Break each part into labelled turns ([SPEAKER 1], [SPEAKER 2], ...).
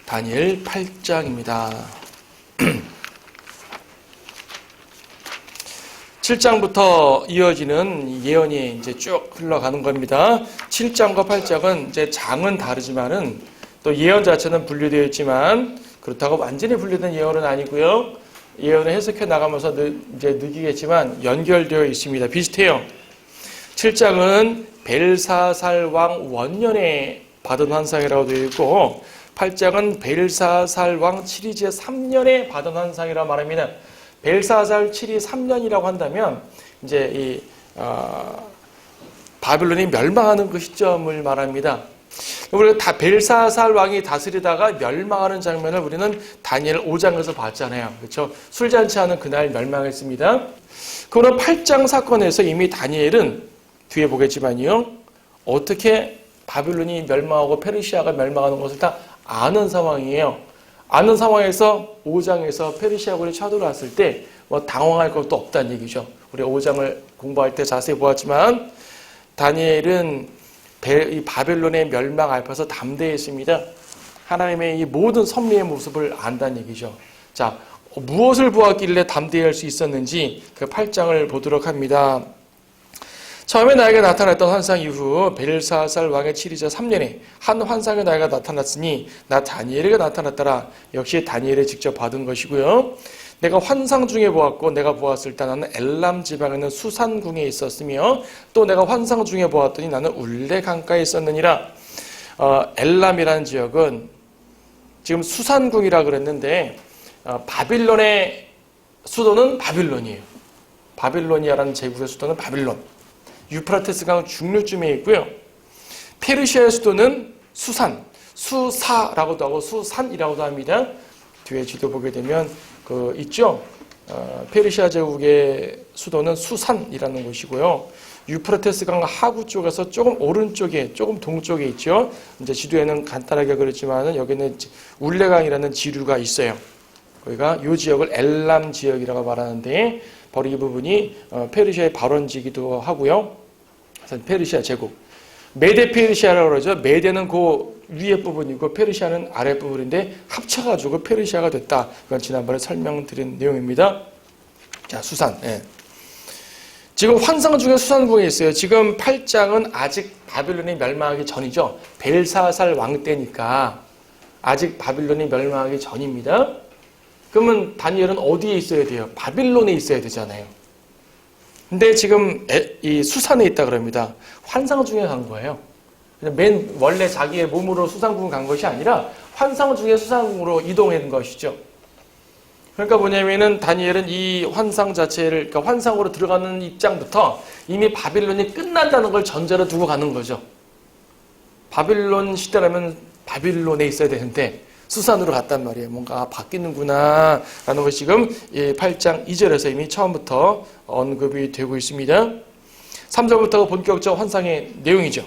[SPEAKER 1] 다니엘 8장입니다. 7장부터 이어지는 예언이 이제 쭉 흘러가는 겁니다. 7장과 8장은 이제 장은 다르지만은 또 예언 자체는 분류되어 있지만 그렇다고 완전히 분류된 예언은 아니고요. 예언을 해석해 나가면서 이제 느끼겠지만 연결되어 있습니다. 비슷해요. 7장은 벨사살 왕 원년에 받은 환상이라고 되어 있고 8장은 벨사살 왕 치리제 3년에 받은 환상이라고 말합니다. 벨사살 치리 3년이라고 한다면 이제 이 바빌론이 멸망하는 그 시점을 말합니다. 우리가 다 벨사살 왕이 다스리다가 멸망하는 장면을 우리는 다니엘 5장에서 봤잖아요. 그렇죠? 술잔치하는 그날 멸망했습니다. 그러나 8장 사건에서 이미 다니엘은 뒤에 보겠지만요. 어떻게 바빌론이 멸망하고 페르시아가 멸망하는 것을 다 아는 상황이에요. 아는 상황에서 5장에서 페르시아군이 쳐들어왔을 때 뭐 당황할 것도 없다는 얘기죠. 우리 5장을 공부할 때 자세히 보았지만 다니엘은 이 바벨론의 멸망 앞에서 담대했습니다. 하나님의 이 모든 섭리의 모습을 안다는 얘기죠. 자, 무엇을 보았길래 담대할 수 있었는지 그 8장을 보도록 합니다. 처음에 나에게 나타났던 환상 이후 벨사살 왕의 치리자 3년에 한 환상의 나에게 나타났으니 나 다니엘에게 나타났더라. 역시 다니엘이 직접 받은 것이고요. 내가 환상 중에 보았고 내가 보았을 때 나는 엘람 지방에 있는 수산궁에 있었으며 또 내가 환상 중에 보았더니 나는 울레 강가에 있었느니라. 엘람이라는 지역은 지금 수산궁이라 그랬는데 바빌론의 수도는 바빌론이에요. 바빌로니아라는 제국의 수도는 바빌론. 유프라테스 강 중류쯤에 있고요. 페르시아의 수도는 수산, 수사라고도 하고 수산이라고도 합니다. 뒤에 지도 보게 되면 있죠. 페르시아 제국의 수도는 수산이라는 곳이고요. 유프라테스 강 하구 쪽에서 조금 오른쪽에, 조금 동쪽에 있죠. 이제 지도에는 간단하게 그렸지만은 여기는 울레강이라는 지류가 있어요. 거기가 이 지역을 엘람 지역이라고 말하는데 바로 이 부분이 페르시아의 발원지기도 하고요. 페르시아 제국. 메데 페르시아라고 그러죠. 메데는 그 위에 부분이고 페르시아는 아래 부분인데 합쳐가지고 페르시아가 됐다. 이건 지난번에 설명드린 내용입니다. 자, 수산. 예. 지금 환상 중에 수산궁에 있어요. 지금 8장은 아직 바빌론이 멸망하기 전이죠. 벨사살 왕 때니까 아직 바빌론이 멸망하기 전입니다. 그러면 다니엘은 어디에 있어야 돼요? 바빌론에 있어야 되잖아요. 근데 지금 이 수산에 있다 그럽니다. 환상 중에 간 거예요. 맨 원래 자기의 몸으로 수산궁 간 것이 아니라 환상 중에 수산궁으로 이동한 것이죠. 그러니까 뭐냐면은 다니엘은 이 환상 자체를, 그러니까 환상으로 들어가는 입장부터 이미 바빌론이 끝난다는 걸 전제로 두고 가는 거죠. 바빌론 시대라면 바빌론에 있어야 되는데 수산으로 갔단 말이에요. 뭔가 바뀌는구나 라는 것이 지금 8장 2절에서 이미 처음부터 언급이 되고 있습니다. 3절부터가 본격적 환상의 내용이죠.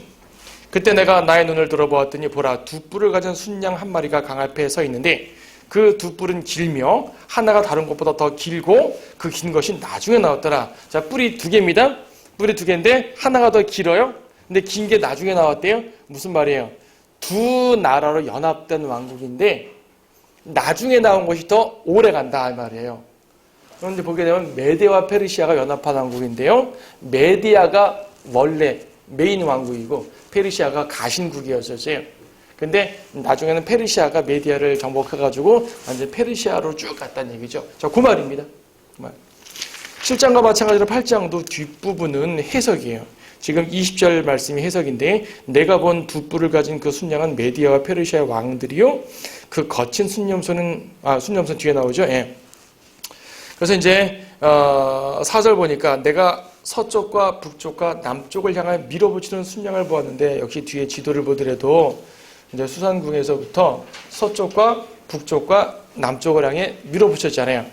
[SPEAKER 1] 그때 내가 나의 눈을 들어보았더니 보라, 두 뿔을 가진 순양 한 마리가 강 앞에 서 있는데 그 두 뿔은 길며 하나가 다른 것보다 더 길고 그 긴 것이 나중에 나왔더라. 자, 뿔이 두 개입니다. 뿔이 두 개인데 하나가 더 길어요. 근데 긴 게 나중에 나왔대요. 무슨 말이에요? 두 나라로 연합된 왕국인데 나중에 나온 것이 더 오래 간다 이 말이에요. 그런데 보게 되면 메데와 페르시아가 연합한 왕국인데요. 메디아가 원래 메인 왕국이고 페르시아가 가신국이었어요. 근데 나중에는 페르시아가 메디아를 정복해가지고 완전 페르시아로 쭉 갔다는 얘기죠. 자, 그 말입니다. 그 말. 7장과 마찬가지로 8장도 뒷부분은 해석이에요. 지금 20절 말씀이 해석인데 내가 본 두 뿔을 가진 그 순양은 메디아와 페르시아 왕들이요. 그 거친 순념소는 순념소 뒤에 나오죠. 예. 그래서 이제 4절 보니까 내가 서쪽과 북쪽과 남쪽을 향해 밀어붙이는 순양을 보았는데 역시 뒤에 지도를 보더라도 이제 수산궁에서부터 서쪽과 북쪽과 남쪽을 향해 밀어붙였잖아요.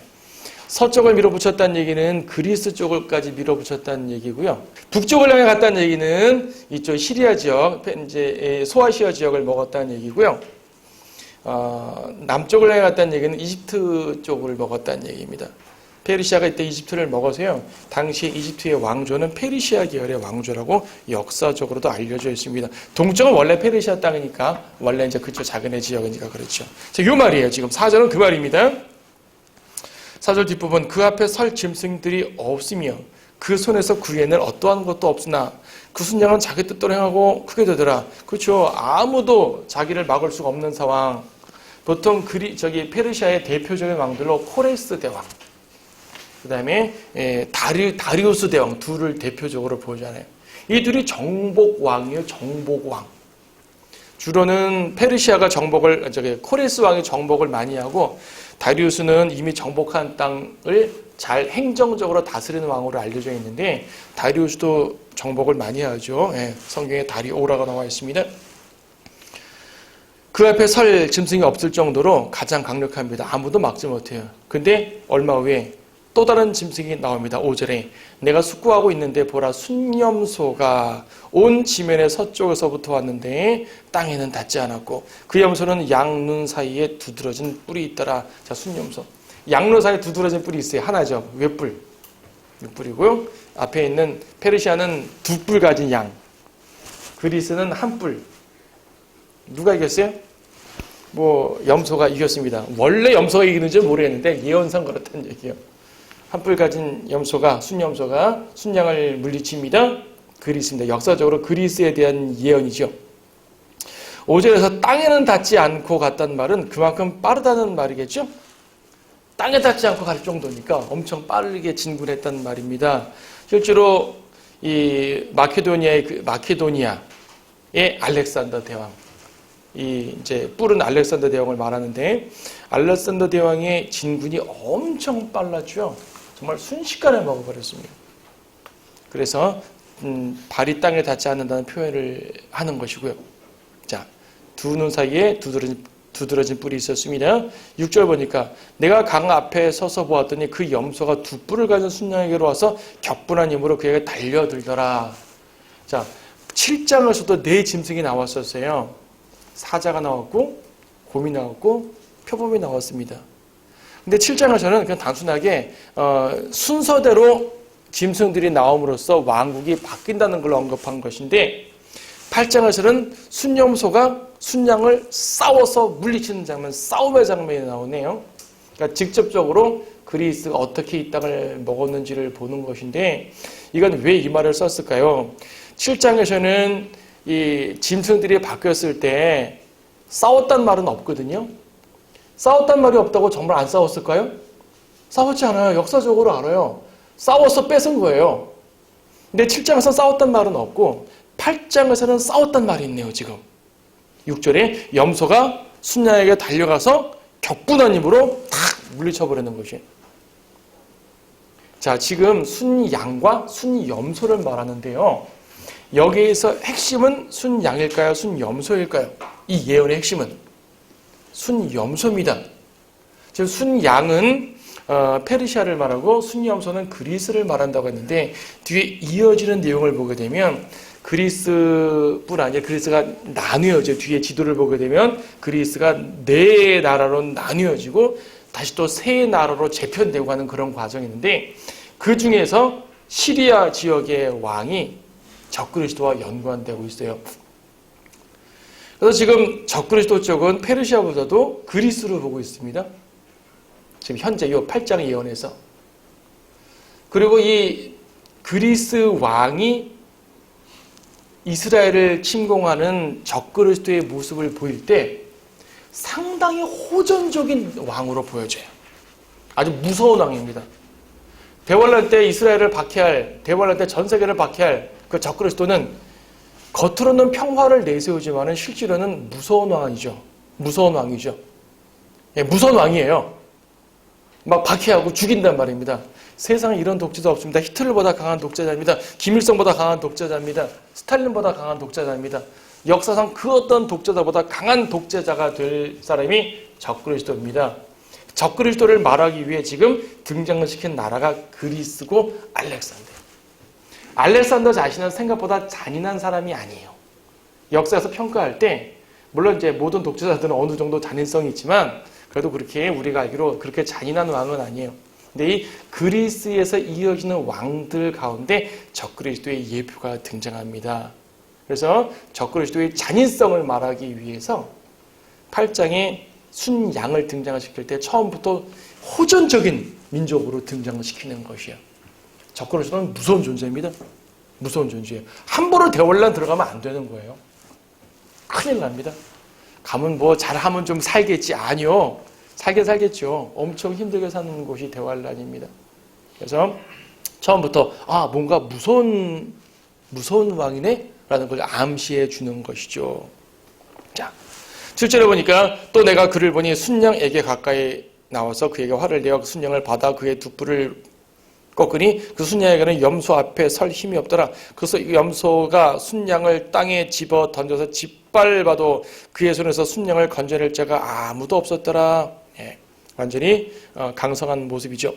[SPEAKER 1] 서쪽을 밀어붙였다는 얘기는 그리스 쪽을까지 밀어붙였다는 얘기고요. 북쪽을 향해 갔다는 얘기는 이쪽 시리아 지역, 이제 소아시아 지역을 먹었다는 얘기고요. 남쪽을 향해 갔다는 얘기는 이집트 쪽을 먹었다는 얘기입니다. 페르시아가 이때 이집트를 먹어서요. 당시 이집트의 왕조는 페르시아 계열의 왕조라고 역사적으로도 알려져 있습니다. 동쪽은 원래 페르시아 땅이니까 원래 이제 그쪽 자기네 지역이니까 그렇죠. 자, 요 말이에요. 지금 4절은 그 말입니다. 4절 뒷부분 그 앞에 설 짐승들이 없으며 그 손에서 구해낼 어떠한 것도 없으나 그 순양은 자기 뜻대로 행하고 크게 되더라. 그렇죠. 아무도 자기를 막을 수가 없는 상황. 보통 페르시아의 대표적인 왕들로 코레스 대왕, 그 다음에 다리우스 대왕 둘을 대표적으로 보잖아요. 이 둘이 정복왕이에요. 정복왕. 주로는 페르시아가 코레스 왕이 정복을 많이 하고 다리우스는 이미 정복한 땅을 잘 행정적으로 다스리는 왕으로 알려져 있는데 다리우스도 정복을 많이 하죠. 성경에 다리오라고 나와 있습니다. 그 앞에 설 짐승이 없을 정도로 가장 강력합니다. 아무도 막지 못해요. 근데 얼마 후에 또 다른 짐승이 나옵니다. 5절에 내가 숙고하고 있는데 보라 순염소가 온 지면의 서쪽에서부터 왔는데 땅에는 닿지 않았고 그 염소는 양눈 사이에 두드러진 뿔이 있더라. 자, 순염소. 양눈 사이에 두드러진 뿔이 있어요. 하나죠. 웹뿔. 웹뿔이고요. 앞에 있는 페르시아는 두 뿔 가진 양. 그리스는 한 뿔. 누가 이겼어요? 염소가 이겼습니다. 원래 염소가 이기는지 모르겠는데 예언상 그렇다는 얘기예요. 한 뿔 가진 염소가 순양을 물리칩니다. 그리스입니다. 역사적으로 그리스에 대한 예언이죠. 5절에서 땅에는 닿지 않고 갔단 말은 그만큼 빠르다는 말이겠죠. 땅에 닿지 않고 갈 정도니까 엄청 빠르게 진군했단 말입니다. 실제로 이 마케도니아의 알렉산더 대왕, 이제 뿔은 알렉산더 대왕을 말하는데 알렉산더 대왕의 진군이 엄청 빨랐죠. 정말 순식간에 먹어버렸습니다. 그래서 발이 땅에 닿지 않는다는 표현을 하는 것이고요. 자, 두 눈 사이에 두드러진 뿔이 있었습니다. 6절 보니까 내가 강 앞에 서서 보았더니 그 염소가 두 뿔을 가진 순양에게로 와서 격분한 힘으로 그에게 달려들더라. 자, 7장에서도 네 짐승이 나왔었어요. 사자가 나왔고 곰이 나왔고 표범이 나왔습니다. 근데 7장에서는 그냥 단순하게 순서대로 짐승들이 나옴으로써 왕국이 바뀐다는 걸 언급한 것인데 8장에서는 순염소가 순양을 싸워서 물리치는 장면, 싸움의 장면이 나오네요. 그러니까 직접적으로 그리스가 어떻게 이 땅을 먹었는지를 보는 것인데 이건 왜 이 말을 썼을까요? 7장에서는 이 짐승들이 바뀌었을 때 싸웠단 말은 없거든요. 싸웠단 말이 없다고 정말 안 싸웠을까요? 싸웠지 않아요. 역사적으로 알아요. 싸워서 뺏은 거예요. 근데 7장에서 싸웠단 말은 없고 8장에서는 싸웠단 말이 있네요. 지금 6절에 염소가 순양에게 달려가서 격분한 힘으로 탁 물리쳐버리는 것이에요. 자, 지금 순양과 순염소를 말하는데요. 여기에서 핵심은 순양일까요? 순염소일까요? 이 예언의 핵심은 순염소입니다. 지금 순양은 페르시아를 말하고 순염소는 그리스를 말한다고 했는데 뒤에 이어지는 내용을 보게 되면 그리스뿐 아니라 그리스가 나뉘어져요. 뒤에 지도를 보게 되면 그리스가 네 나라로 나뉘어지고 다시 또 세 나라로 재편되고 하는 그런 과정이 있는데 그 중에서 시리아 지역의 왕이 적그리스도와 연관되고 있어요. 그래서 지금 적그리스도 쪽은 페르시아보다도 그리스로 보고 있습니다. 지금 현재 이 8장 예언에서. 그리고 이 그리스 왕이 이스라엘을 침공하는 적그리스도의 모습을 보일 때 상당히 호전적인 왕으로 보여져요. 아주 무서운 왕입니다. 대환란 때 이스라엘을 박해할, 대환란 때 전 세계를 박해할 그 적그리스도는 겉으로는 평화를 내세우지만은 실제로는 무서운 왕이죠. 무서운 왕이죠. 예, 무서운 왕이에요. 막 박해하고 죽인단 말입니다. 세상에 이런 독재자 없습니다. 히틀러보다 강한 독재자입니다. 김일성보다 강한 독재자입니다. 스탈린보다 강한 독재자입니다. 역사상 그 어떤 독재자보다 강한 독재자가 될 사람이 적그리스도입니다. 적그리스도를 말하기 위해 지금 등장을 시킨 나라가 그리스고 알렉산더. 알렉산더 자신은 생각보다 잔인한 사람이 아니에요. 역사에서 평가할 때 물론 이제 모든 독재자들은 어느 정도 잔인성이 있지만 그래도 그렇게 우리가 알기로 그렇게 잔인한 왕은 아니에요. 근데 이 그리스에서 이어지는 왕들 가운데 적그리스도의 예표가 등장합니다. 그래서 적그리스도의 잔인성을 말하기 위해서 8장에 순양을 등장시킬 때 처음부터 호전적인 민족으로 등장시키는 것이에요. 적그리스도는 무서운 존재입니다. 무서운 존재예요. 함부로 대환란 들어가면 안 되는 거예요. 큰일 납니다. 가면 뭐 잘하면 좀 살겠지. 아니요. 살긴 살겠죠. 엄청 힘들게 사는 곳이 대환란입니다. 그래서 처음부터 뭔가 무서운 왕이네? 라는 걸 암시해 주는 것이죠. 자, 7절에 보니까 또 내가 그를 보니 순양에게 가까이 나와서 그에게 활을 내어 순양을 받아 그의 두 뿔을 꺾으니 그 순양에게는 염소 앞에 설 힘이 없더라. 그래서 염소가 순양을 땅에 집어 던져서 짓밟아도 그의 손에서 순양을 건져낼 자가 아무도 없었더라. 완전히 강성한 모습이죠.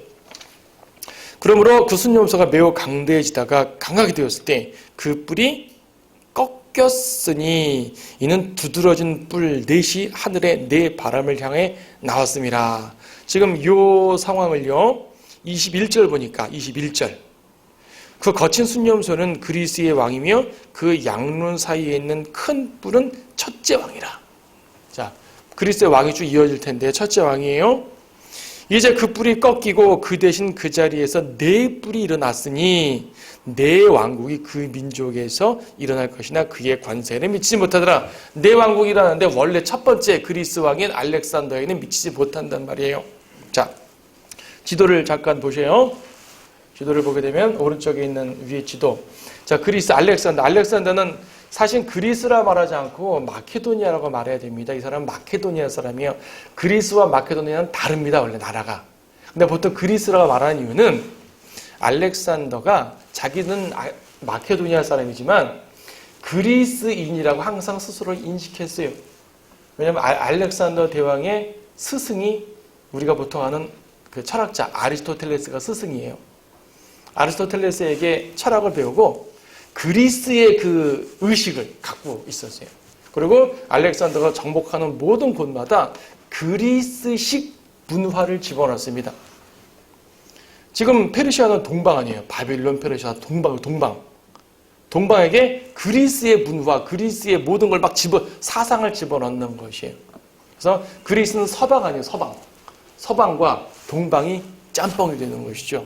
[SPEAKER 1] 그러므로 그 순염소가 매우 강대해지다가 강하게 되었을 때 그 뿔이 꺾였으니 이는 두드러진 뿔 넷이 하늘의 네 바람을 향해 나왔습니다. 지금 이 상황을요 21절 보니까 21절 그 거친 순염소는 그리스의 왕이며 그 양눈 사이에 있는 큰 뿔은 첫째 왕이라. 자, 그리스의 왕이 쭉 이어질 텐데 첫째 왕이에요. 이제 그 뿔이 꺾이고 그 대신 그 자리에서 네 뿔이 일어났으니 네 왕국이 그 민족에서 일어날 것이나 그의 관세에는 미치지 못하더라. 네 왕국이 일어났는데 원래 첫 번째 그리스 왕인 알렉산더에는 미치지 못한단 말이에요. 자, 지도를 잠깐 보세요. 지도를 보게 되면 오른쪽에 있는 위에 지도. 자, 그리스 알렉산더는 사실 그리스라 말하지 않고 마케도니아라고 말해야 됩니다. 이 사람은 마케도니아 사람이에요. 그리스와 마케도니아는 다릅니다. 원래 나라가. 근데 보통 그리스라고 말하는 이유는 알렉산더가 자기는 마케도니아 사람이지만 그리스인이라고 항상 스스로를 인식했어요. 왜냐하면 알렉산더 대왕의 스승이 우리가 보통 아는 그 철학자 아리스토텔레스가 스승이에요. 아리스토텔레스에게 철학을 배우고 그리스의 그 의식을 갖고 있었어요. 그리고 알렉산더가 정복하는 모든 곳마다 그리스식 문화를 집어넣습니다. 지금 페르시아는 동방 아니에요. 바빌론, 페르시아, 동방에게 그리스의 문화, 그리스의 모든 걸 막 사상을 집어넣는 것이에요. 그래서 그리스는 서방 아니에요. 서방과 동방이 짬뽕이 되는 것이죠.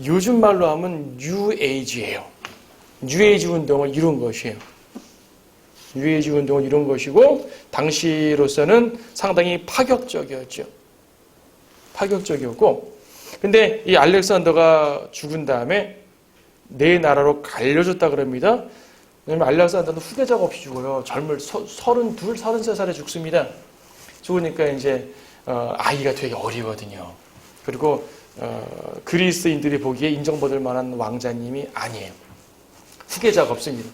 [SPEAKER 1] 요즘 말로 하면 뉴에이지예요. 뉴에이지 운동을 이룬 것이에요. 뉴에이지 운동을 이룬 것이고 당시로서는 상당히 파격적이었죠. 파격적이었고 근데 이 알렉산더가 죽은 다음에 네 나라로 갈려졌다 그럽니다. 왜냐면 알렉산더는 후계자가 없이 죽어요. 32, 33살에 죽습니다. 죽으니까 이제 아이가 되게 어리거든요. 그리고 그리스인들이 보기에 인정받을 만한 왕자님이 아니에요. 후계자가 없습니다.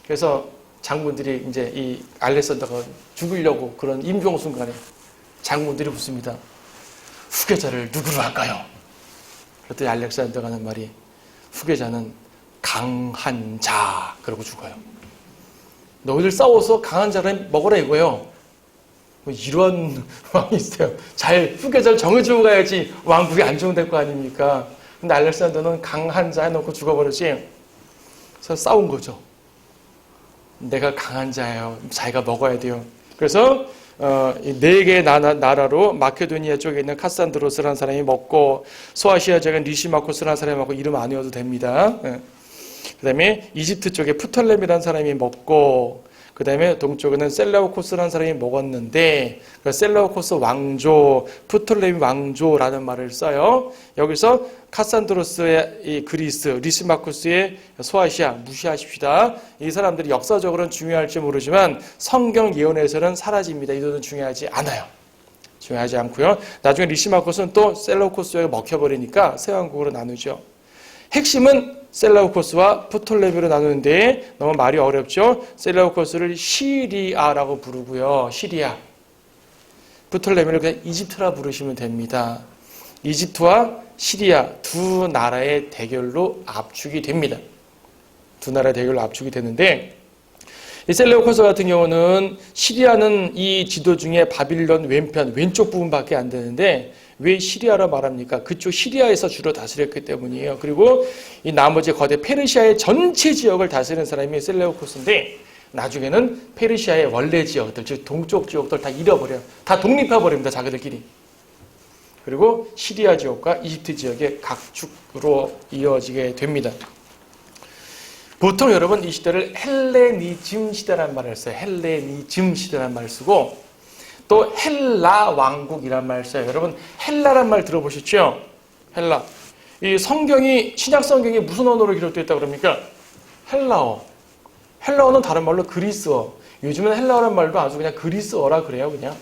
[SPEAKER 1] 그래서 장군들이 이제 이 알렉산더가 죽으려고 그런 임종 순간에 장군들이 묻습니다. 후계자를 누구로 할까요? 그랬더니 알렉산더가 하는 말이 후계자는 강한 자 그러고 죽어요. 너희들 싸워서 강한 자를 먹어라 이거예요. 뭐 이런 왕이 있어요. 후계자를 정해주고 가야지 왕국이 안정될 거 아닙니까? 근데 알렉산더는 강한 자 해놓고 죽어버렸지. 그래서 싸운 거죠. 내가 강한 자예요. 자기가 먹어야 돼요. 그래서 네 개의 나라로 마케도니아 쪽에 있는 카산드로스라는 사람이 먹고 소아시아 쪽에 리시마코스라는 사람이 먹고 이름 안 외워도 됩니다. 그 다음에 이집트 쪽에 프톨레미라는 사람이 먹고 그 다음에 동쪽에는 셀라우코스라는 사람이 먹었는데 그 셀라우코스 왕조, 프톨레미 왕조라는 말을 써요. 여기서 카산드로스의 이 그리스, 리시마코스의 소아시아 무시하십시다. 이 사람들이 역사적으로는 중요할지 모르지만 성경 예언에서는 사라집니다. 이들은 중요하지 않아요. 중요하지 않고요. 나중에 리시마코스는 또 셀라우코스에 먹혀버리니까 새 왕국으로 나누죠. 핵심은 셀라우코스와 프톨레미로 나누는데 너무 말이 어렵죠. 셀라우코스를 시리아라고 부르고요. 시리아. 프톨레미를 그냥 이집트라 부르시면 됩니다. 이집트와 시리아 두 나라의 대결로 압축이 됩니다. 두 나라의 대결로 압축이 되는데 이 셀레우코스 같은 경우는 시리아는 이 지도 중에 바빌론 왼편, 왼쪽 부분밖에 안 되는데 왜 시리아라 말합니까? 그쪽 시리아에서 주로 다스렸기 때문이에요. 그리고 이 나머지 거대 페르시아의 전체 지역을 다스리는 사람이 셀레우코스인데 나중에는 페르시아의 원래 지역들, 즉 동쪽 지역들 다 잃어버려요. 다 독립해버립니다. 자기들끼리. 그리고 시리아 지역과 이집트 지역의 각축으로 이어지게 됩니다. 보통 여러분 이 시대를 헬레니즘 시대라는 말을 써요. 헬레니즘 시대라는 말을 쓰고 또 헬라 왕국이란 말을 써요. 여러분 헬라란 말 들어보셨죠? 헬라. 이 성경이 신약 성경이 무슨 언어로 기록되어 있다고 그럽니까? 헬라어. 헬라어는 다른 말로 그리스어. 요즘은 헬라어란 말도 아주 그냥 그리스어라 그래요. 그냥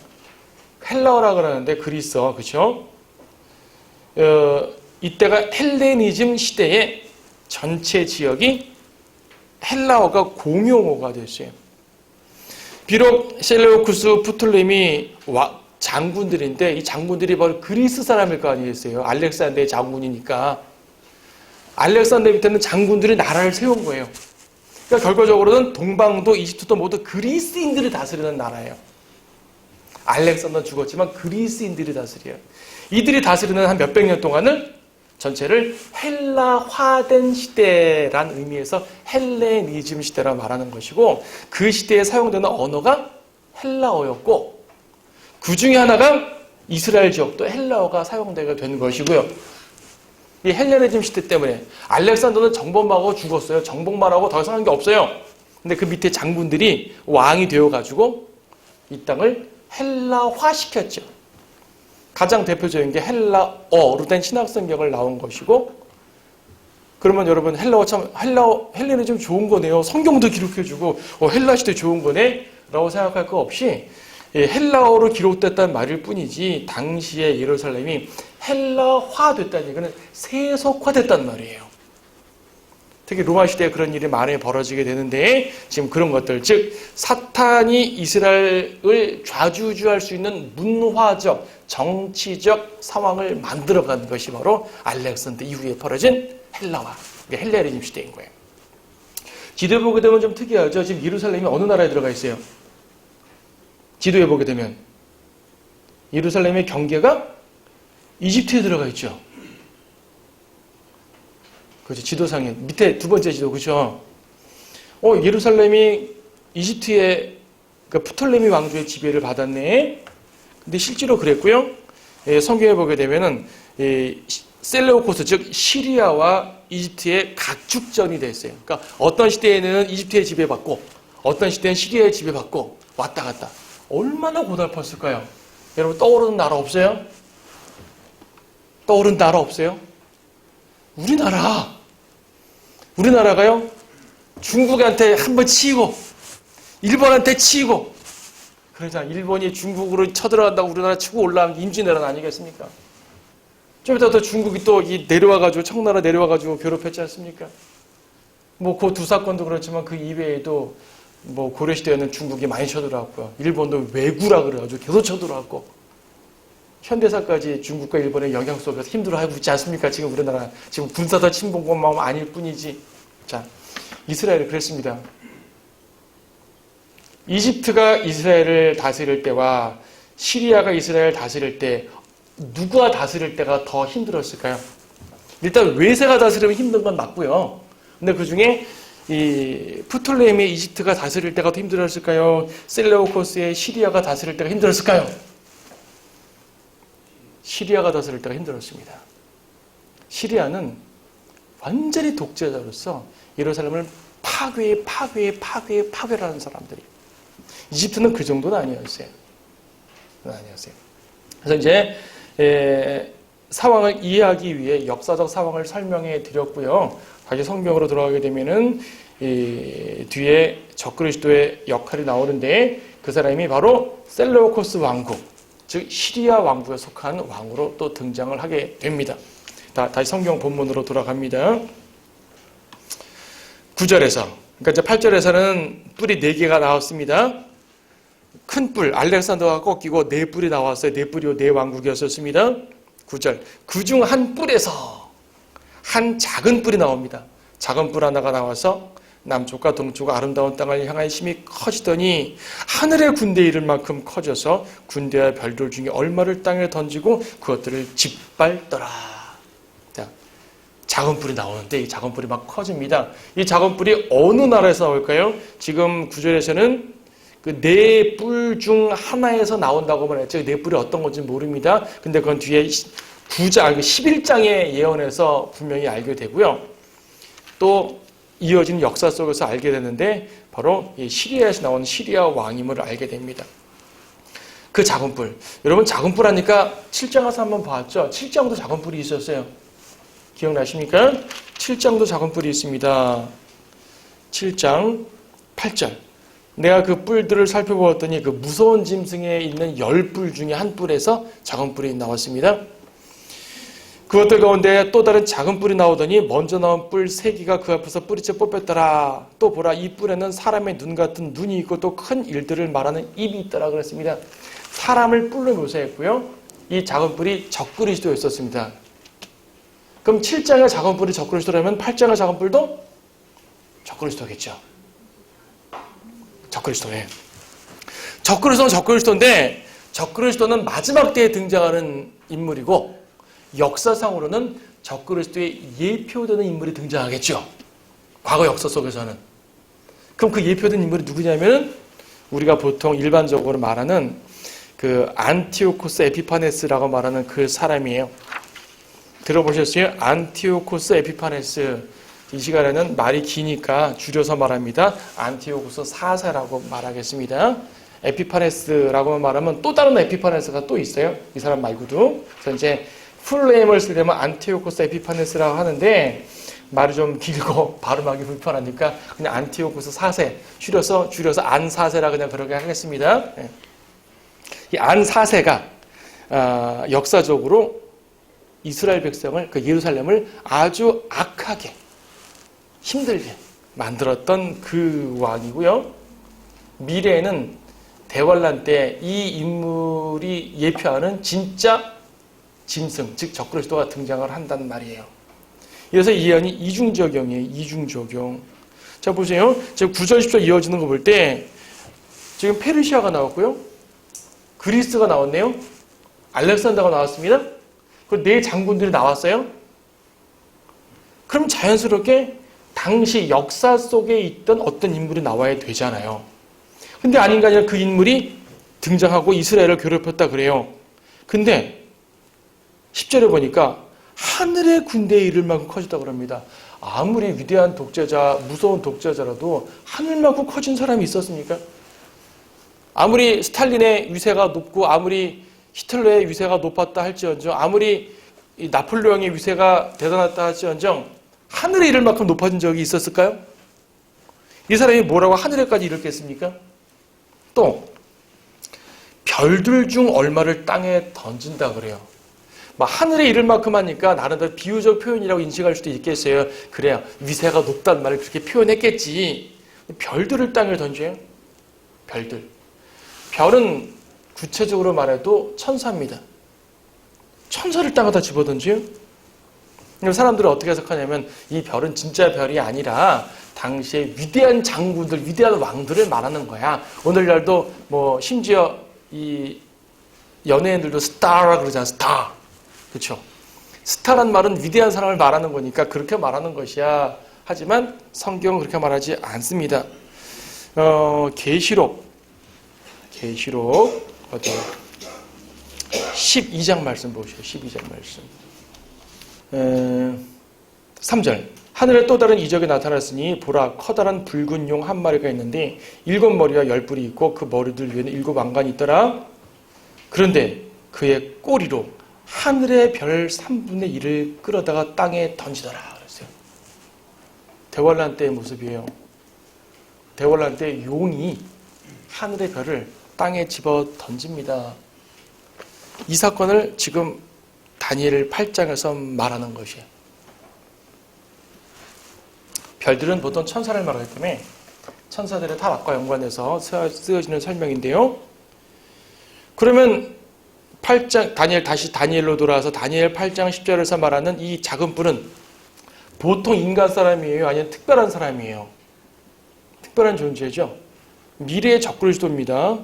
[SPEAKER 1] 헬라어라 그러는데 그리스어. 그렇죠? 이때가 헬레니즘 시대의 전체 지역이 헬라어가 공용어가 됐어요. 비록 셀레우쿠스, 프톨레미 장군들인데 이 장군들이 바로 그리스 사람일 거 아니겠어요. 알렉산더의 장군이니까. 알렉산더 밑에는 장군들이 나라를 세운 거예요. 그러니까 결과적으로는 동방도 이집트도 모두 그리스인들이 다스리는 나라예요. 알렉산더는 죽었지만 그리스인들이 다스려요. 이들이 다스리는 한 몇백 년 동안을 전체를 헬라화된 시대란 의미에서 헬레니즘 시대라고 말하는 것이고 그 시대에 사용되는 언어가 헬라어였고 그 중에 하나가 이스라엘 지역도 헬라어가 사용되게 된 것이고요. 이 헬레니즘 시대 때문에 알렉산더는 정복만 하고 죽었어요. 정복만 하고 더 이상 한 게 없어요. 근데 그 밑에 장군들이 왕이 되어가지고 이 땅을 헬라화시켰죠. 가장 대표적인 게 헬라어로 된 신학성경을 나온 것이고 그러면 여러분 헬레니즘 좋은 거네요. 성경도 기록해주고 헬라 시대 좋은 거네 라고 생각할 거 없이 헬라어로 기록됐다는 말일 뿐이지 당시에 예루살렘이 헬라화됐다는 얘기는 세속화됐단 말이에요. 특히 로마 시대에 그런 일이 많이 벌어지게 되는데 지금 그런 것들 즉 사탄이 이스라엘을 좌주주할 수 있는 문화적 정치적 상황을 만들어간 것이 바로 알렉산더 이후에 벌어진 헬라화, 헬레니즘 시대인 거예요. 지도에 보게 되면 좀 특이하죠. 지금 예루살렘이 어느 나라에 들어가 있어요? 지도에 보게 되면 예루살렘의 경계가 이집트에 들어가 있죠. 그렇죠. 지도상에 밑에 두 번째 지도 그렇죠. 예루살렘이 이집트의 프톨레미 왕조의 지배를 받았네. 근데 실제로 그랬고요. 성경에 보게 되면은 셀레우코스 즉 시리아와 이집트의 각축전이 됐어요. 그러니까 어떤 시대에는 이집트의 지배받고 어떤 시대는 시리아의 지배받고 왔다 갔다. 얼마나 고달팠을까요? 여러분 떠오르는 나라 없어요? 떠오르는 나라 없어요? 우리나라가요 중국한테 한번 치고 일본한테 치고 그러잖아. 일본이 중국으로 쳐들어간다고 우리나라 치고 올라간 게 임진왜란 아니겠습니까? 좀 이따 또 중국이 또 내려와가지고 청나라 내려와가지고 괴롭혔지 않습니까? 뭐 그 두 사건도 그렇지만 그 이외에도 뭐 고려시대에는 중국이 많이 쳐들어왔고요. 일본도 왜구라 그래가지고 계속 쳐들어왔고 현대사까지 중국과 일본의 영향 속에서 힘들어하고 있지 않습니까? 지금 우리나라 지금 군사적 침공만 아닐 뿐이지. 자, 이스라엘이 그랬습니다. 이집트가 이스라엘을 다스릴 때와 시리아가 이스라엘을 다스릴 때 누가 다스릴 때가 더 힘들었을까요? 일단 외세가 다스리면 힘든 건 맞고요. 근데 그 중에 이 프톨레미 이집트가 다스릴 때가 더 힘들었을까요? 셀레우코스의 시리아가 다스릴 때가 힘들었을까요? 시리아가 다스릴 때가 힘들었습니다. 시리아는 완전히 독재자로서 예루살렘을 파괴를 하는 사람들이. 이집트는 그 정도는 아니었어요. 그래서 이제 상황을 이해하기 위해 역사적 상황을 설명해 드렸고요. 다시 성경으로 돌아가게 되면은 뒤에 적그리스도의 역할이 나오는데 그 사람이 바로 셀레우코스 왕국, 즉 시리아 왕국에 속한 왕으로 또 등장을 하게 됩니다. 다시 성경 본문으로 돌아갑니다. 9절에서 그러니까 이제 8절에서는 뿔이 4개가 나왔습니다. 큰 뿔, 알렉산더가 꺾이고 4뿔이 나왔어요. 4뿔이 4왕국이었습니다. 9절, 그중 한 뿔에서 한 작은 뿔이 나옵니다. 작은 뿔 하나가 나와서 남쪽과 동쪽과 아름다운 땅을 향한 힘이 커지더니 하늘의 군대에 이를 만큼 커져서 군대와 별들 중에 얼마를 땅에 던지고 그것들을 짓밟더라. 자, 작은 뿔이 나오는데 이 작은 뿔이 막 커집니다. 이 작은 뿔이 어느 나라에서 나올까요? 지금 구절에서는 그 네 뿔 중 하나에서 나온다고 말했죠. 네 뿔이 어떤 건지 모릅니다. 근데 그건 뒤에 11장의 예언에서 분명히 알게 되고요. 또 이어지는 역사 속에서 알게 되는데 바로 이 시리아에서 나온 시리아 왕임을 알게 됩니다. 그 작은 뿔. 여러분 작은 뿔 하니까 7장 가서 한번 봤죠? 7장도 작은 뿔이 있었어요. 기억나십니까? 7장도 작은 뿔이 있습니다. 7장 8절. 내가 그 뿔들을 살펴보았더니 그 무서운 짐승에 있는 10뿔 중에 한 뿔에서 작은 뿔이 나왔습니다. 그것들 가운데 또 다른 작은 뿔이 나오더니 먼저 나온 뿔 3개가 그 앞에서 뿌리째 뽑혔더라. 또 보라, 이 뿔에는 사람의 눈 같은 눈이 있고 또 큰 일들을 말하는 입이 있더라 그랬습니다. 사람을 뿔로 묘사했고요. 이 작은 뿔이 적그리스도였었습니다. 그럼 7장의 작은 뿔이 적그리스도라면 8장의 작은 뿔도 적그리스도겠죠. 적그리스도예요. 적그리스도는 적그리스도인데 적그리스도는 마지막 때에 등장하는 인물이고 역사상으로는 적그리스도의 예표되는 인물이 등장하겠죠. 과거 역사 속에서는. 그럼 그 예표된 인물이 누구냐면 우리가 보통 일반적으로 말하는 그 안티오코스 에피파네스라고 말하는 그 사람이에요. 들어보셨어요? 안티오코스 에피파네스. 이 시간에는 말이 기니까 줄여서 말합니다. 안티오코스 4세라고 말하겠습니다. 에피파네스라고 말하면 또 다른 에피파네스가 또 있어요. 이 사람 말고도. 그래서 이제 풀네임을 쓰려면 안티오코스 에피파네스라고 하는데 말이 좀 길고 발음하기 불편하니까 그냥 안티오코스 4세 줄여서 안 4세라 그냥 그렇게 하겠습니다. 이 안 4세가 역사적으로 이스라엘 백성을 그 예루살렘을 아주 악하게 힘들게 만들었던 그 왕이고요. 미래에는 대환란 때 이 인물이 예표하는 진짜 짐승, 즉 적그리스도가 등장을 한다는 말이에요. 그래서 이 예언이 이중적용이에요. 이중적용. 자 보세요. 지금 9절 10절 이어지는 거 볼 때 지금 페르시아가 나왔고요. 그리스가 나왔네요. 알렉산더가 나왔습니다. 그 네 장군들이 나왔어요. 그럼 자연스럽게 당시 역사 속에 있던 어떤 인물이 나와야 되잖아요. 근데 아닌가 아니라 그 인물이 등장하고 이스라엘을 괴롭혔다 그래요. 근데 10절에 보니까 하늘의 군대에 이를 만큼 커졌다고 합니다. 아무리 위대한 독재자, 무서운 독재자라도 하늘만큼 커진 사람이 있었습니까? 아무리 스탈린의 위세가 높고 아무리 히틀러의 위세가 높았다 할지언정 아무리 나폴레옹의 위세가 대단했다 할지언정 하늘에 이를 만큼 높아진 적이 있었을까요? 이 사람이 뭐라고 하늘에까지 이르겠습니까? 또 별들 중 얼마를 땅에 던진다 그래요. 막 하늘에 이를 만큼 하니까 나름대로 비유적 표현이라고 인식할 수도 있겠어요. 그래야 위세가 높다는 말을 그렇게 표현했겠지. 별들을 땅에 던져요. 별들. 별은 구체적으로 말해도 천사입니다. 천사를 땅에다 집어던져요. 사람들은 어떻게 해석하냐면 이 별은 진짜 별이 아니라 당시에 위대한 장군들, 위대한 왕들을 말하는 거야. 오늘날도 뭐 심지어 이 연예인들도 스타라 그러잖아. 스타. 그렇죠? 스타란 말은 위대한 사람을 말하는 거니까 그렇게 말하는 것이야. 하지만 성경은 그렇게 말하지 않습니다. 계시록 어디 12장 말씀 보시죠. 12장 말씀. 3절. 하늘에 또 다른 이적이 나타났으니 보라 커다란 붉은 용 한 마리가 있는데 7머리와 10뿔이 있고 그 머리들 위에는 7 왕관이 있더라. 그런데 그의 꼬리로 하늘의 별 3분의 1을 끌어다가 땅에 던지더라. 그랬어요. 대환란 때의 모습이에요. 대환란 때 용이 하늘의 별을 땅에 집어 던집니다. 이 사건을 지금 다니엘 8장에서 말하는 것이에요. 별들은 보통 천사를 말하기 때문에 천사들의 타락과 연관해서 쓰여지는 설명인데요. 그러면 8장 다시 다니엘로 돌아와서 다니엘 8장 10절에서 말하는 이 작은 뿔은 보통 인간 사람이에요? 아니면 특별한 사람이에요? 특별한 존재죠. 미래의 적그리스도입니다.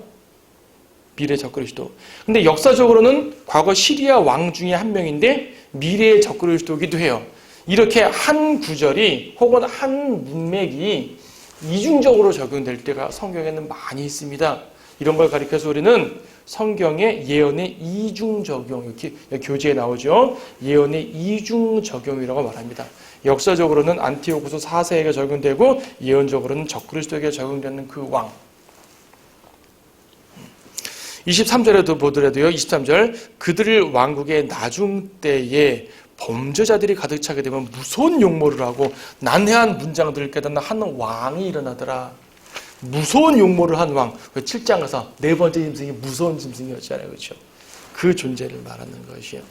[SPEAKER 1] 미래의 적그리스도. 근데 역사적으로는 과거 시리아 왕 중에 한 명인데 미래의 적그리스도이기도 해요. 이렇게 한 구절이 혹은 한 문맥이 이중적으로 적용될 때가 성경에는 많이 있습니다. 이런 걸 가리켜서 우리는 성경의 예언의 이중 적용, 이렇게 교재에 나오죠. 예언의 이중 적용이라고 말합니다. 역사적으로는 안티오쿠스 4세에게 적용되고 예언적으로는 적그리스도에게 적용되는 그 왕. 23절에도 보더라도요. 23절 그들을 왕국의 나중 때에 범죄자들이 가득 차게 되면 무서운 욕모를 하고 난해한 문장들을 깨닫는 한 왕이 일어나더라. 무서운 욕모를 한 왕. 7장에서 네 번째 짐승이 무서운 짐승이었잖아요. 그렇죠? 그 존재를 말하는 것이요.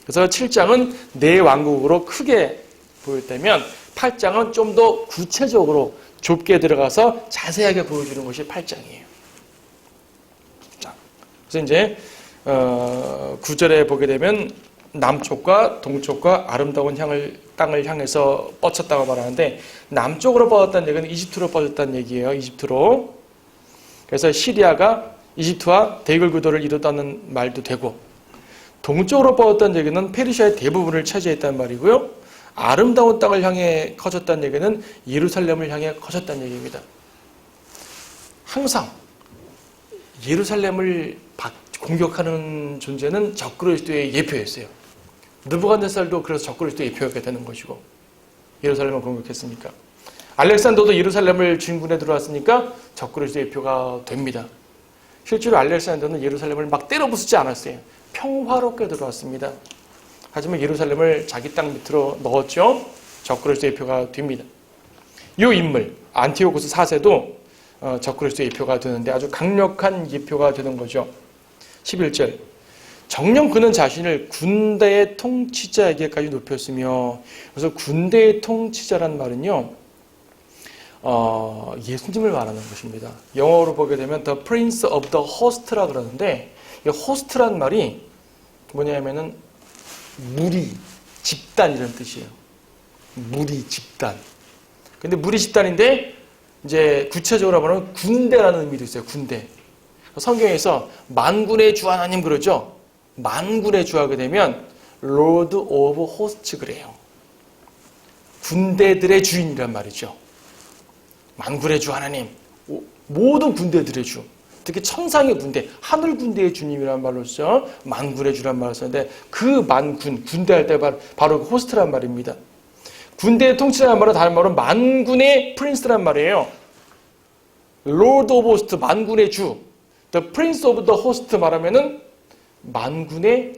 [SPEAKER 1] 그래서 7장은 네 왕국으로 크게 보였다면 8장은 좀 더 구체적으로 좁게 들어가서 자세하게 보여주는 것이 8장이에요. 자, 그래서 이제 9절에 보게 되면 남쪽과 동쪽과 아름다운 땅을 향해서 뻗쳤다고 말하는데 남쪽으로 뻗었다는 얘기는 이집트로 뻗었다는 얘기예요. 이집트로. 그래서 시리아가 이집트와 대결 구도를 이뤘다는 말도 되고 동쪽으로 뻗었다는 얘기는 페르시아의 대부분을 차지했다는 말이고요. 아름다운 땅을 향해 커졌다는 얘기는 예루살렘을 향해 커졌다는 얘기입니다. 항상 예루살렘을 공격하는 존재는 적그리스도의 예표였어요. 느부갓네살도 그래서 적그리스도의 예표가 되는 것이고 예루살렘을 공격했으니까 알렉산더도 예루살렘을 진군에 들어왔으니까 적그리스도의 예표가 됩니다. 실제로 알렉산더는 예루살렘을 막 때려부수지 않았어요. 평화롭게 들어왔습니다. 하지만 예루살렘을 자기 땅 밑으로 넣었죠. 적그리스도의 예표가 됩니다. 이 인물 안티오쿠스 4세도 적그리스도의 예표가 되는데 아주 강력한 예표가 되는 거죠. 11절 정녕 그는 자신을 군대의 통치자에게까지 높였으며 그래서 군대의 통치자란 말은요 예수님을 말하는 것입니다. 영어로 보게 되면 The Prince of the Host라 그러는데 이 Host란 말이 뭐냐면은 무리, 집단 이런 뜻이에요. 무리, 집단. 근데 무리 집단인데 이제 구체적으로 말하면 군대라는 의미도 있어요. 군대. 성경에서 만군의 주 하나님 그러죠. 만군의 주 하게 되면 Lord of Hosts 그래요. 군대들의 주인이란 말이죠. 만군의 주 하나님, 모든 군대들의 주. 특히 천상의 군대, 하늘 군대의 주님이란 말로 써 만군의 주란 말을 썼는데 그 만군, 군대 할 때 바로 그 호스트란 말입니다. 군대의 통치자란 말은 다른 말은 만군의 프린스란 말이에요. Lord of Hosts, 만군의 주. The Prince of the Host 말하면은 만군의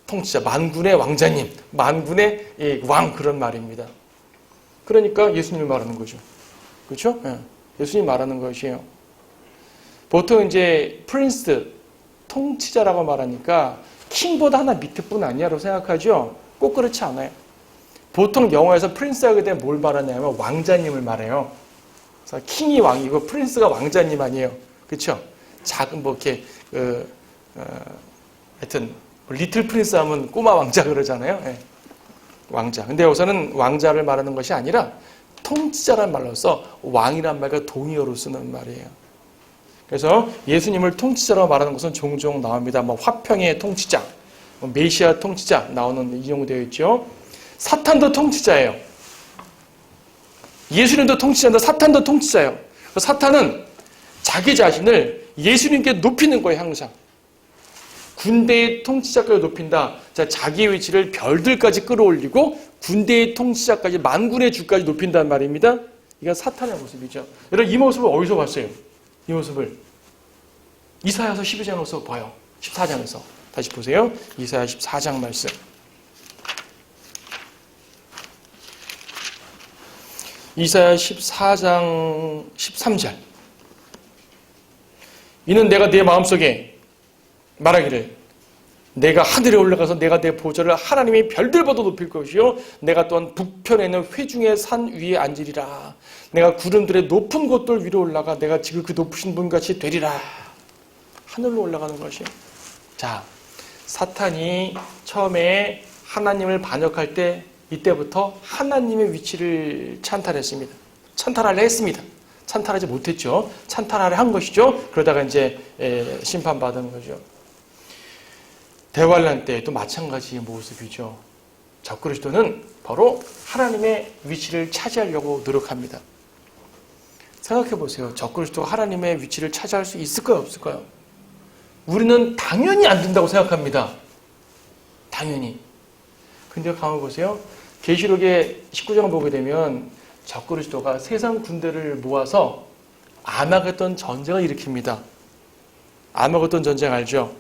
[SPEAKER 1] 통치자, 만군의 왕자님, 만군의 왕 그런 말입니다. 그러니까 예수님을 말하는 거죠. 그렇죠? 예. 예수님 말하는 것이에요. 보통 이제 프린스, 통치자라고 말하니까 킹보다 하나 밑에 뿐 아니야라고 생각하죠? 꼭 그렇지 않아요. 보통 영어에서 프린스 하게 되면 뭘 말하냐면 왕자님을 말해요. 그래서 킹이 왕이고 프린스가 왕자님 아니에요. 그렇죠? 작은 뭐 이렇게 하여튼 리틀 프린스 하면 꼬마 왕자 그러잖아요. 네. 왕자. 근데 여기서는 왕자를 말하는 것이 아니라 통치자란 말로서 왕이란 말과 동의어로 쓰는 말이에요. 그래서 예수님을 통치자라고 말하는 것은 종종 나옵니다. 뭐 화평의 통치자, 뭐 메시아 통치자 나오는 인용되어 있죠. 사탄도 통치자예요. 예수님도 통치자인데 사탄도 통치자예요. 사탄은 자기 자신을 예수님께 높이는 거예요. 항상. 군대의 통치자까지 높인다. 자, 자기의 위치를 별들까지 끌어올리고 군대의 통치자까지 만군의 주까지 높인다는 말입니다. 이건 사탄의 모습이죠. 여러분 이 모습을 어디서 봤어요? 이 모습을 이사야서 12장에서 봐요. 14장에서. 다시 보세요. 이사야 14장 말씀. 이사야 14장 13절. 이는 내가 내 마음속에 말하기를 내가 하늘에 올라가서 내가 내 보좌를 하나님의 별들보다 높일 것이요 내가 또한 북편에 있는 회중의 산 위에 앉으리라. 내가 구름들의 높은 곳들 위로 올라가 내가 지금 그 높으신 분같이 되리라. 하늘로 올라가는 것이요. 자, 사탄이 처음에 하나님을 반역할 때 이때부터 하나님의 위치를 찬탈했습니다. 찬탈하려 했습니다. 찬탈하지 못했죠. 찬탈하려 한 것이죠. 그러다가 이제 심판받은 거죠. 대환란 때도 마찬가지의 모습이죠. 적그리스도는 바로 하나님의 위치를 차지하려고 노력합니다. 생각해 보세요. 적그리스도가 하나님의 위치를 차지할 수 있을까요? 없을까요? 우리는 당연히 안 된다고 생각합니다. 당연히. 근데 가만 보세요. 계시록의 19장을 보게 되면 적그리스도가 세상 군대를 모아서 아마겟돈 전쟁을 일으킵니다. 아마겟돈 전쟁 알죠?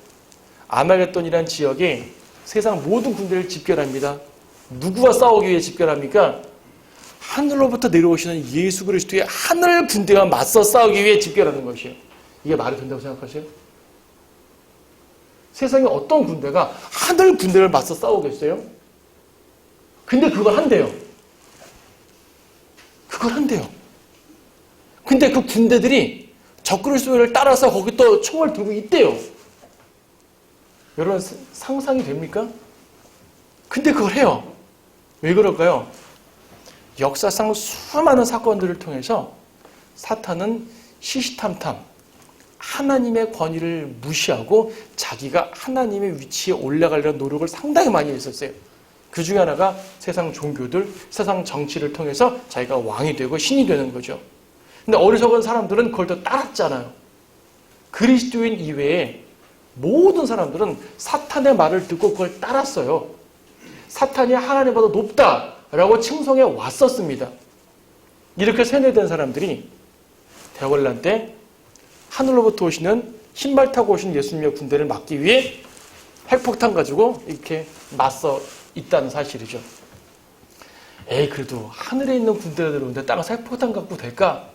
[SPEAKER 1] 아마겟돈이라는 지역에 세상 모든 군대를 집결합니다. 누구와 싸우기 위해 집결합니까? 하늘로부터 내려오시는 예수 그리스도의 하늘 군대와 맞서 싸우기 위해 집결하는 것이에요. 이게 말이 된다고 생각하세요? 세상에 어떤 군대가 하늘 군대를 맞서 싸우겠어요? 근데 그걸 한대요. 그걸 한대요. 근데 그 군대들이 적그리스도를 따라서 거기 또 총을 들고 있대요. 여러분 상상이 됩니까? 근데 그걸 해요. 왜 그럴까요? 역사상 수많은 사건들을 통해서 사탄은 시시탐탐 하나님의 권위를 무시하고 자기가 하나님의 위치에 올라가려는 노력을 상당히 많이 했었어요. 그 중에 하나가 세상 종교들, 세상 정치를 통해서 자기가 왕이 되고 신이 되는 거죠. 근데 어리석은 사람들은 그걸 또 따랐잖아요. 그리스도인 이외에 모든 사람들은 사탄의 말을 듣고 그걸 따랐어요. 사탄이 하나님보다 높다라고 칭송해 왔었습니다. 이렇게 세뇌된 사람들이 대환란 때 하늘로부터 오시는 신발 타고 오신 예수님의 군대를 막기 위해 핵폭탄 가지고 이렇게 맞서 있다는 사실이죠. 그래도 하늘에 있는 군대가 들어오는데 땅에서 핵폭탄 갖고 될까?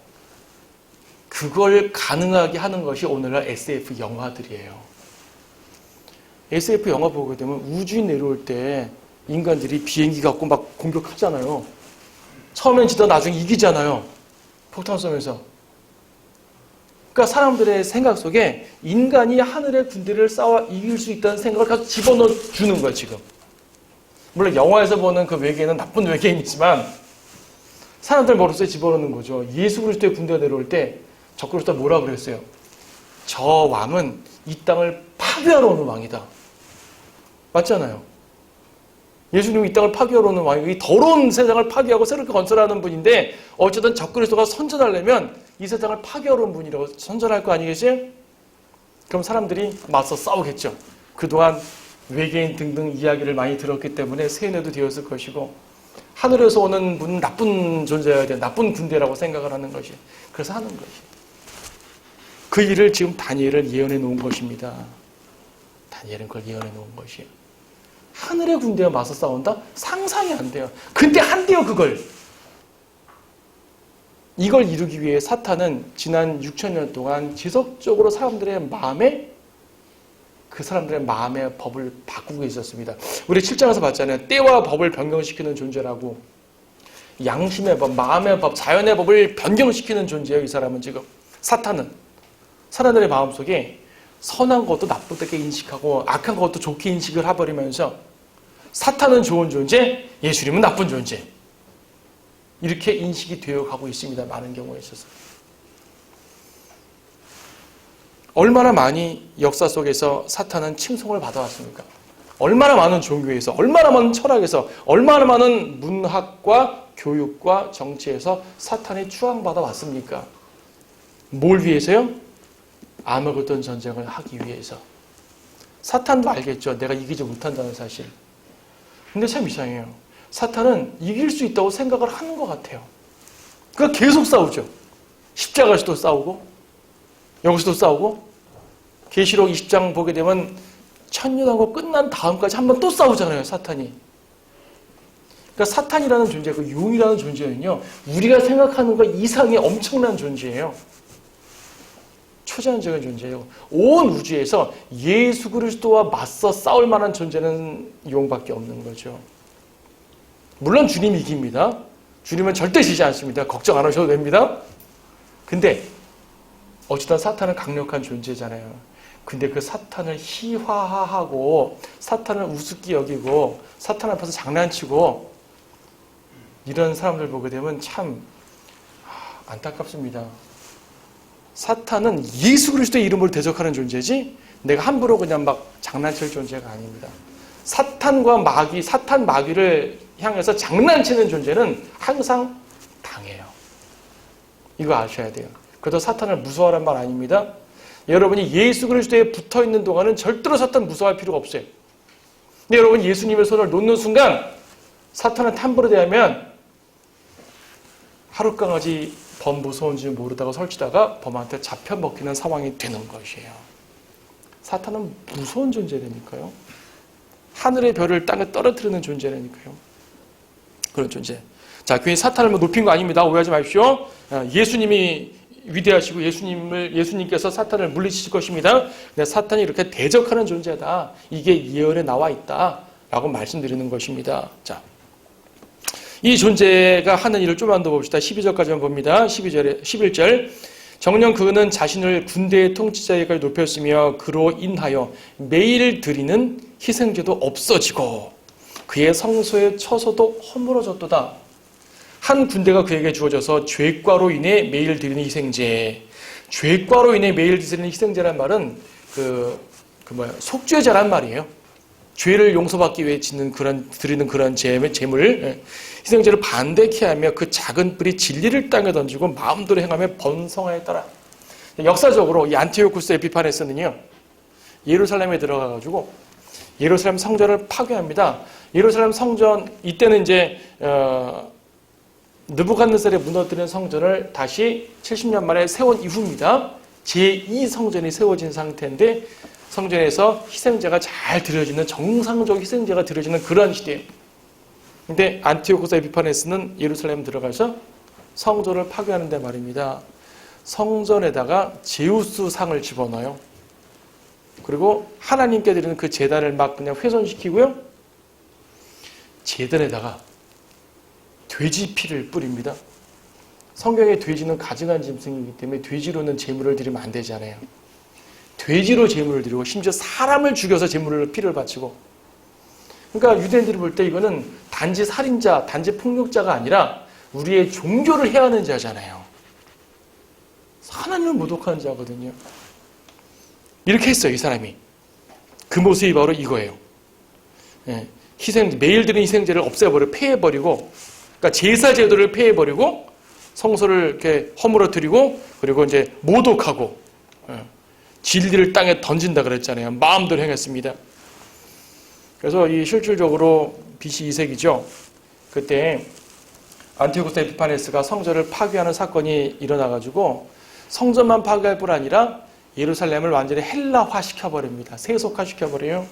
[SPEAKER 1] 그걸 가능하게 하는 것이 오늘날 SF 영화들이에요. SF 영화 보게 되면 우주인 내려올 때 인간들이 비행기 갖고 막 공격하잖아요. 처음엔 지다 나중에 이기잖아요. 폭탄 쏘면서. 그러니까 사람들의 생각 속에 인간이 하늘의 군대를 싸워 이길 수 있다는 생각을 가서 집어넣어 주는 거예요, 지금. 물론 영화에서 보는 그 외계인은 나쁜 외계인이지만 사람들 머릿속에 집어넣는 거죠. 예수 그리스도의 군대가 내려올 때 적그리스도가 뭐라 그랬어요? 저 왕은 이 땅을 파괴하러 오는 왕이다. 맞잖아요. 예수님이 이 땅을 파괴하러 오는 왕이고 이 더러운 세상을 파괴하고 새롭게 건설하는 분인데 어쨌든 적그리스도가 선전하려면 이 세상을 파괴하러 온 분이라고 선전할 거 아니겠어요? 그럼 사람들이 맞서 싸우겠죠. 그동안 외계인 등등 이야기를 많이 들었기 때문에 세뇌도 되었을 것이고 하늘에서 오는 분은 나쁜 존재여야 돼. 나쁜 군대라고 생각을 하는 것이. 그래서 하는 것이. 그 일을 지금 다니엘은 예언해 놓은 것입니다. 다니엘은 그걸 예언해 놓은 것이에요. 하늘의 군대와 맞서 싸운다? 상상이 안 돼요. 근데 한대요, 그걸. 이걸 이루기 위해 사탄은 지난 6,000년 동안 지속적으로 사람들의 마음의 법을 바꾸고 있었습니다. 우리 7장에서 봤잖아요. 때와 법을 변경시키는 존재라고. 양심의 법, 마음의 법, 자연의 법을 변경시키는 존재예요. 이 사람은 지금. 사탄은. 사람들의 마음속에 선한 것도 나쁘게 인식하고 악한 것도 좋게 인식을 해버리면서 사탄은 좋은 존재, 예수님은 나쁜 존재. 이렇게 인식이 되어가고 있습니다. 많은 경우에 있어서. 얼마나 많이 역사 속에서 사탄은 칭송을 받아왔습니까? 얼마나 많은 종교에서, 얼마나 많은 철학에서, 얼마나 많은 문학과 교육과 정치에서 사탄이 추앙받아 왔습니까? 뭘 위해서요? 아마겟돈 전쟁을 하기 위해서. 사탄도 알겠죠. 내가 이기지 못한다는 사실. 근데 참 이상해요. 사탄은 이길 수 있다고 생각을 하는 것 같아요. 그러니까 계속 싸우죠. 십자가에서도 싸우고 여기서도 싸우고 계시록 20장 보게 되면 천년하고 끝난 다음까지 한 번 또 싸우잖아요. 사탄이. 그러니까 사탄이라는 존재, 그 용이라는 존재는요. 우리가 생각하는 것 이상의 엄청난 존재예요. 초자연적인 존재예요. 온 우주에서 예수 그리스도와 맞서 싸울 만한 존재는 용밖에 없는 거죠. 물론 주님이 이깁니다. 주님은 절대 지지 않습니다. 걱정 안 하셔도 됩니다. 근데 어쨌든 사탄은 강력한 존재잖아요. 근데 그 사탄을 희화화하고 사탄을 우습게 여기고 사탄 앞에서 장난치고 이런 사람들 보게 되면 참 안타깝습니다. 사탄은 예수 그리스도의 이름으로 대적하는 존재지 내가 함부로 그냥 막 장난칠 존재가 아닙니다. 사탄 마귀를 향해서 장난치는 존재는 항상 당해요. 이거 아셔야 돼요. 그래도 사탄을 무서워하란 말 아닙니다. 여러분이 예수 그리스도에 붙어있는 동안은 절대로 사탄 무서워할 필요가 없어요. 근데 여러분 예수님의 손을 놓는 순간 사탄한테 함부로 대하면 하룻강아지 범 무서운지 모르다가 설치다가 범한테 잡혀먹히는 상황이 되는 것이에요. 사탄은 무서운 존재라니까요. 하늘의 별을 땅에 떨어뜨리는 존재라니까요. 그런 존재. 자, 괜히 사탄을 높인 거 아닙니다. 오해하지 마십시오. 예수님이 위대하시고 예수님께서 사탄을 물리치실 것입니다. 근데 사탄이 이렇게 대적하는 존재다. 이게 예언에 나와 있다. 라고 말씀드리는 것입니다. 자, 이 존재가 하는 일을 좀만 더 봅시다. 12절까지만 봅니다. 11절. 정녕 그는 자신을 군대의 통치자에게 높였으며 그로 인하여 매일 드리는 희생제도 없어지고 그의 성소의 처소도 허물어졌도다. 한 군대가 그에게 주어져서 죄과로 인해 매일 드리는 희생제. 죄과로 인해 매일 드리는 희생제란 말은 속죄제란 말이에요. 죄를 용서받기 위해 드리는 그런 제물, 희생제를 반대케 하며 그 작은 뿔이 진리를 땅에 던지고 마음대로 행하며 번성하에 따라. 역사적으로 이 안티오쿠스 에피파네스는요, 예루살렘에 들어가가지고 예루살렘 성전을 파괴합니다. 예루살렘 성전, 이때는 이제, 느부갓네살이 무너뜨린 성전을 다시 70년 만에 세운 이후입니다. 제2성전이 세워진 상태인데 성전에서 희생제가 잘 드려지는 정상적 희생제가 드려지는 그런 시대예요. 근데 안티오코스 에피파네스는 예루살렘 들어가서 성전을 파괴하는데 말입니다. 성전에다가 제우스 상을 집어넣어요. 그리고 하나님께 드리는 그 제단을 막 그냥 훼손시키고요. 제단에다가 돼지 피를 뿌립니다. 성경에 돼지는 가증한 짐승이기 때문에 돼지로는 제물을 드리면 안 되잖아요. 돼지로 제물을 드리고 심지어 사람을 죽여서 제물을 피를 바치고. 그러니까 유대인들이 볼 때 이거는 단지 살인자, 단지 폭력자가 아니라 우리의 종교를 해하는 자잖아요. 하나님을 모독하는 자거든요. 이렇게 했어요, 이 사람이. 그 모습이 바로 이거예요. 매일 드리는 희생제를 없애버리고 폐해버리고, 그러니까 제사 제도를 폐해버리고 성소를 이렇게 허물어뜨리고 그리고 이제 모독하고 진리를 땅에 던진다 그랬잖아요. 마음대로 행했습니다. 그래서 이 실질적으로 BC 2세기죠. 그때 안티오쿠스 에피파네스가 성전을 파괴하는 사건이 일어나가지고 성전만 파괴할 뿐 아니라 예루살렘을 완전히 헬라화 시켜버립니다. 세속화 시켜버려요.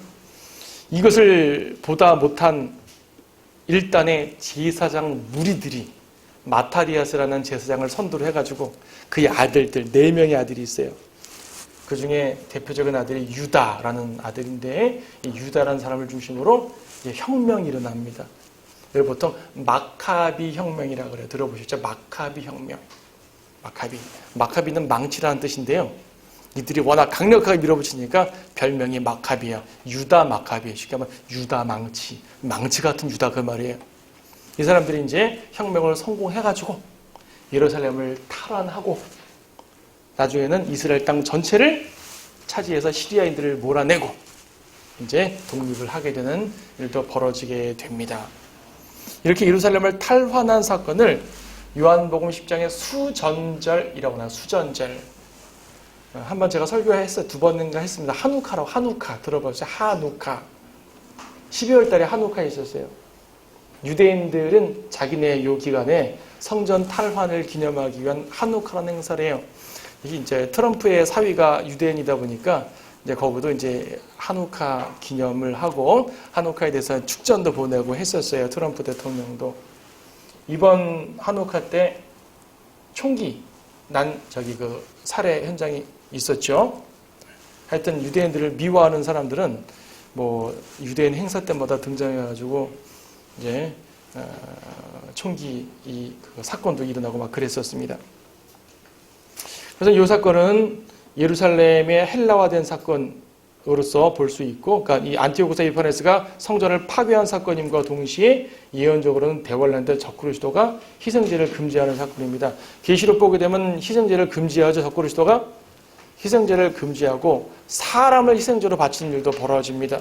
[SPEAKER 1] 이것을 보다 못한 일단의 제사장 무리들이 마타리아스라는 제사장을 선두로 해가지고 그의 아들들 4명의 아들이 있어요. 그 중에 대표적인 아들이 유다라는 아들인데 이 유다라는 사람을 중심으로 이제 혁명이 일어납니다. 이걸 보통 마카비 혁명이라고 그래요. 들어보셨죠? 마카비 혁명. 마카비는 망치라는 뜻인데요. 이들이 워낙 강력하게 밀어붙이니까 별명이 마카비야. 유다 마카비. 쉽게 하면 유다 망치. 망치 같은 유다 그 말이에요. 이 사람들이 이제 혁명을 성공해가지고 예루살렘을 탈환하고 나중에는 이스라엘 땅 전체를 차지해서 시리아인들을 몰아내고 이제 독립을 하게 되는 일도 벌어지게 됩니다. 이렇게 예루살렘을 탈환한 사건을 요한복음 10장의 수전절이라고 하나요. 수전절. 한번 제가 설교했어요. 2번인가 했습니다. 하누카 들어보셨어요? 하누카. 12월 달에 하누카 있었어요. 유대인들은 자기네 요 기간에 성전 탈환을 기념하기 위한 하누카라는 행사를 해요. 이게 이제 트럼프의 사위가 유대인이다 보니까 이제 거기도 이제 하누카 기념을 하고 하누카에 대해서 축전도 보내고 했었어요. 트럼프 대통령도. 이번 하누카 때 총기 살해 현장이 있었죠. 하여튼 유대인들을 미워하는 사람들은 뭐 유대인 행사 때마다 등장해가지고 이제 총기 그 사건도 일어나고 막 그랬었습니다. 그래서 이 사건은 예루살렘의 헬라화된 사건, 으로서 볼 수 있고, 그러니까 이 안티오쿠스 에피파네스가 성전을 파괴한 사건임과 동시에 예언적으로는 대환란 때 적그리스도가 희생제를 금지하는 사건입니다. 계시록 보게 되면 희생제를 금지하죠. 적그리스도가 희생제를 금지하고 사람을 희생제로 바치는 일도 벌어집니다.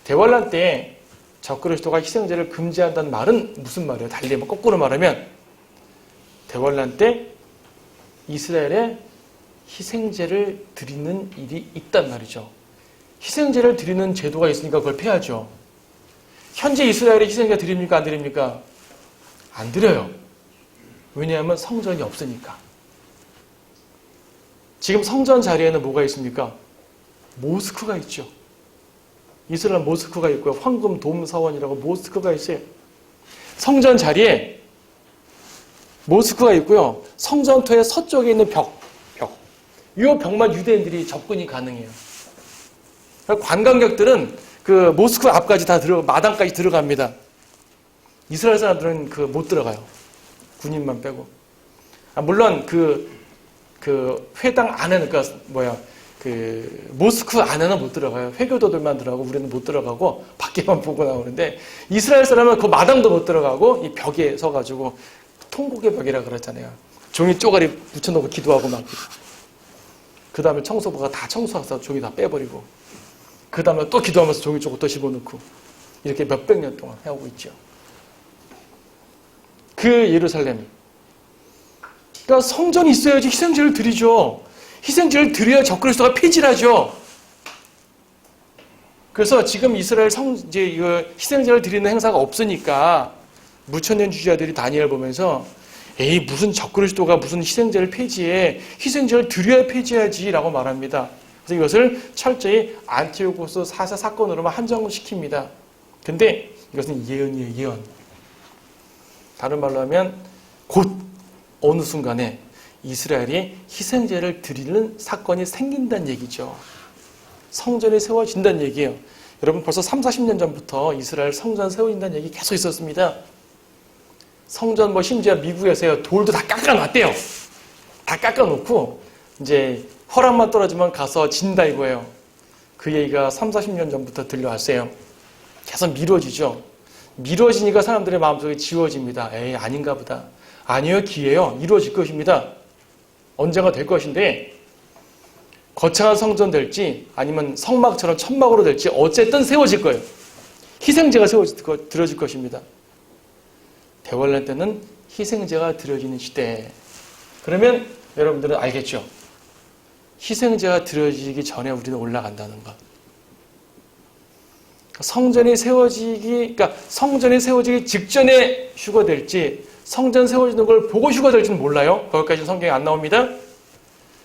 [SPEAKER 1] 대환란 때 적그리스도가 희생제를 금지한다는 말은 무슨 말이에요? 달리 거꾸로 말하면 대환란 때 이스라엘에 희생제를 드리는 일이 있단 말이죠. 희생제를 드리는 제도가 있으니까 그걸 폐하죠. 현재 이스라엘에 희생제 드립니까? 안 드립니까? 안 드려요. 왜냐하면 성전이 없으니까. 지금 성전 자리에는 뭐가 있습니까? 모스크가 있죠. 이스라엘 모스크가 있고요. 황금 돔 사원이라고 모스크가 있어요. 성전 자리에 모스크가 있고요. 성전토의 서쪽에 있는 벽. 이 벽만 유대인들이 접근이 가능해요. 관광객들은 그 모스크 앞까지 다 마당까지 들어갑니다. 이스라엘 사람들은 못 들어가요. 군인만 빼고. 물론 그 회당 안에는 모스크 안에는 못 들어가요. 회교도들만 들어가고 우리는 못 들어가고 밖에만 보고 나오는데 이스라엘 사람은 그 마당도 못 들어가고 이 벽에 서가지고 통곡의 벽이라 그랬잖아요. 종이 쪼가리 붙여놓고 기도하고 막. 그 다음에 청소부가 다 청소해서 종이 다 빼버리고 그 다음에 또 기도하면서 종이 쪼고 또 집어넣고 이렇게 몇백 년 동안 해오고 있죠. 그 예루살렘이. 그러니까 성전이 있어야지 희생제를 드리죠. 희생제를 드려야 적그리스도가 폐질하죠. 그래서 지금 이스라엘 희생제를 드리는 행사가 없으니까 무천년 주지자들이 다니엘 보면서 에이 무슨 적그리스도가 무슨 희생제를 폐지해. 희생제를 드려야 폐지해야지 라고 말합니다. 그래서 이것을 철저히 안티오코스 4사 사건으로만 한정시킵니다. 근데 이것은 예언이에요. 예언. 다른 말로 하면 곧 어느 순간에 이스라엘이 희생제를 드리는 사건이 생긴다는 얘기죠. 성전이 세워진다는 얘기예요. 여러분 벌써 30-40년 전부터 이스라엘 성전 세워진다는 얘기 계속 있었습니다. 성전 심지어 미국에서요 돌도 다 깎아놨대요. 다 깎아놓고 이제 허락만 떨어지면 가서 진다 이거예요. 그 얘기가 30-40년 전부터 들려왔어요. 계속 미뤄지죠. 미뤄지니까 사람들의 마음속에 지워집니다. 에이 아닌가 보다. 아니요 기회요. 이루어질 것입니다. 언젠가 될 것인데 거창한 성전 될지 아니면 성막처럼 천막으로 될지 어쨌든 세워질 거예요. 희생제가 드려질 것입니다. 대환란 때는 희생제가 드려지는 시대. 그러면 여러분들은 알겠죠? 희생제가 드려지기 전에 우리는 올라간다는 것. 성전이 세워지기 직전에 휴거될지 성전 세워지는 걸 보고 휴거될지는 몰라요. 거기까지는 성경에 안 나옵니다.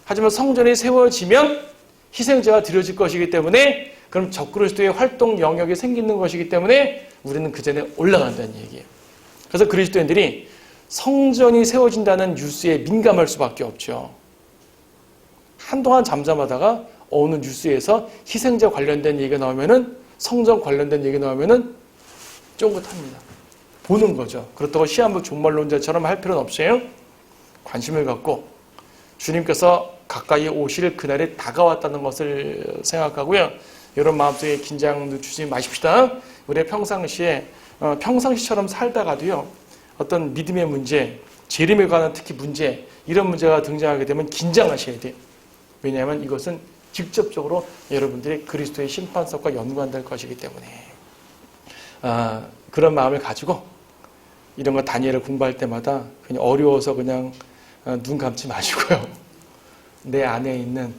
[SPEAKER 1] 하지만 성전이 세워지면 희생제가 드려질 것이기 때문에 그럼 적그리스도의 활동 영역이 생기는 것이기 때문에 우리는 그 전에 올라간다는 얘기예요. 그래서 그리스도인들이 성전이 세워진다는 뉴스에 민감할 수밖에 없죠. 한동안 잠잠하다가 어느 뉴스에서 희생자 관련된 얘기가 나오면은 성전 관련된 얘기가 나오면은 쫑긋합니다. 보는 거죠. 그렇다고 시한부 종말론자처럼 할 필요는 없어요. 관심을 갖고 주님께서 가까이 오실 그날이 다가왔다는 것을 생각하고요. 여러분 마음속에 긴장 늦추지 마십시다. 우리 평상시처럼 살다가도요. 어떤 믿음의 문제, 재림에 관한 특히 문제, 이런 문제가 등장하게 되면 긴장하셔야 돼요. 왜냐하면 이것은 직접적으로 여러분들이 그리스도의 심판석과 연관될 것이기 때문에 그런 마음을 가지고 이런 거 다니엘을 공부할 때마다 그냥 어려워서 그냥 눈 감지 마시고요. 내 안에 있는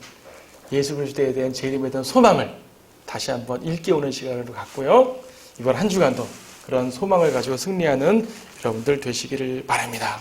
[SPEAKER 1] 예수 그리스도에 대한 재림에 대한 소망을 다시 한번 일깨우는 시간을 갖고요. 이번 한 주간도 그런 소망을 가지고 승리하는 여러분들 되시기를 바랍니다.